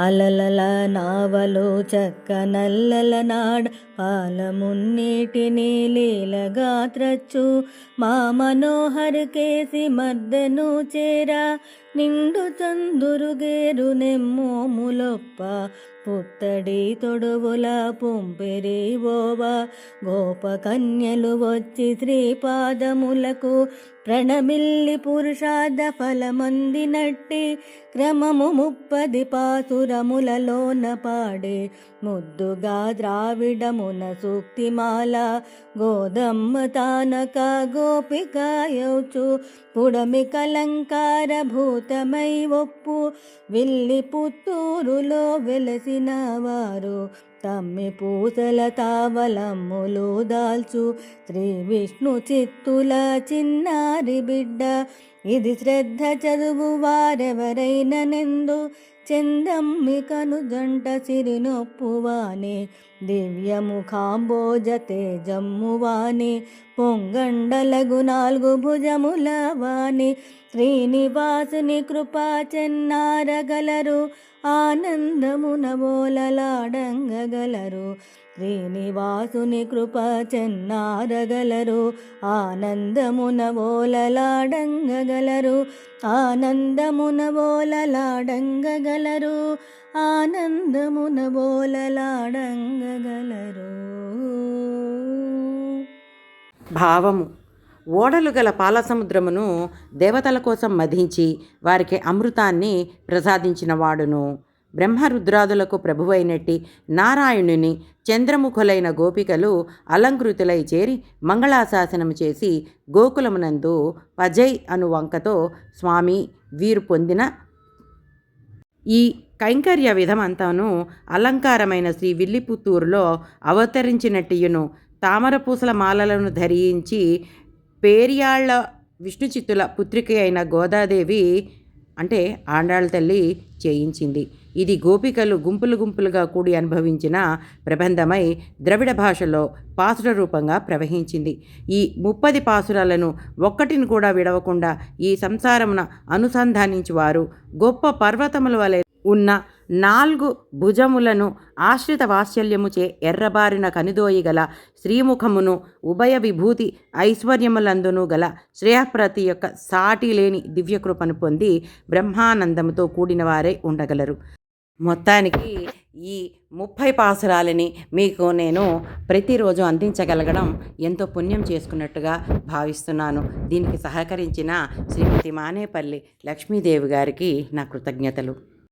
అలలల నావలో చక్క నల్లల నాడ పాలమున్నీటిని లీలగా త్రచ్చు మా మనోహర్ కేసి మర్దెను చేరా నిండు చందురుగేరు నెమ్మోములొప్ప పుత్తడి తొడువుల పొంపెరి ఓవ గోపకన్యలు వచ్చి శ్రీపాదములకు ప్రణమిల్లి పురుషార్థ ఫలమందినట్టి క్రమము 30 పాసురములలోన పాడే ముద్దుగా ద్రావిడమున సూక్తిమాల గోదమ్మ తానక గోపికాయౌచు పుడమి కలంకార భూతమై ఒప్పు విల్లి పుత్తూరులో వెలసిన వారు తమ్మి పూసల తావలమ్ములు దాల్చు శ్రీ విష్ణు చిత్తుల చిన్నారి బిడ్డ ఇది శ్రద్ధ చదువు వారెవరైనా నెందు చందమ్మి కను జంట సిరినొప్పువాని దివ్యముఖాంబోజ తేజమ్మువాని పొంగండలగు 4 భుజముల వాని శ్రీనివాసుని కృపా చెన్నారగలరు ఆనందమున బోలలాడంగగలరు శ్రీనివాసుని కృప చెన్నారగలరు ఆనందమున బోలలాడంగగలరు ఆనందమున బోలలాడంగగలరు ఆనందమున బోలలాడంగగలరు. భావము: ఓడలు గల పాలసముద్రమును దేవతల కోసం మధించి వారికి అమృతాన్ని ప్రసాదించిన వాడును. బ్రహ్మరుద్రాదులకు ప్రభువైనట్టి నారాయణుని చంద్రముఖులైన గోపికలు అలంకృతులై చేరి మంగళాశాసనము చేసి గోకులమునందు పజై అను వంకతో స్వామి వీరు పొందిన ఈ కైంకర్య విధమంతాను అలంకారమైన శ్రీ విల్లిపుత్తూరులో అవతరించినట్టియును తామరపూసల మాలలను ధరించి పేర్యాళ్ల విష్ణుచిత్తుల పుత్రిక అయిన గోదాదేవి అంటే ఆండాళ్ళ తల్లి చేయించింది. ఇది గోపికలు గుంపులు గుంపులుగా కూడి అనుభవించిన ప్రబంధమై ద్రవిడ భాషలో పాసుర రూపంగా ప్రవహించింది. ఈ 30 పాసురాలను ఒక్కటిని కూడా విడవకుండా ఈ సంసారమున అనుసంధానించువారు గొప్ప పర్వతముల వలె ఉన్న 4 భుజములను ఆశ్రిత వాత్సల్యముచే ఎర్రబారిన కనుదోయి గల శ్రీముఖమును ఉభయ విభూతి ఐశ్వర్యములందును గల శ్రేయప్రతి యొక్క సాటి లేని దివ్యకృపను పొంది బ్రహ్మానందముతో కూడిన వారే ఉండగలరు. మొత్తానికి ఈ 30 పాసురాలని మీకు నేను ప్రతిరోజు అందించగలగడం ఎంతో పుణ్యం చేసుకున్నట్టుగా భావిస్తున్నాను. దీనికి సహకరించిన శ్రీమతి మానేపల్లి లక్ష్మీదేవి గారికి నా కృతజ్ఞతలు.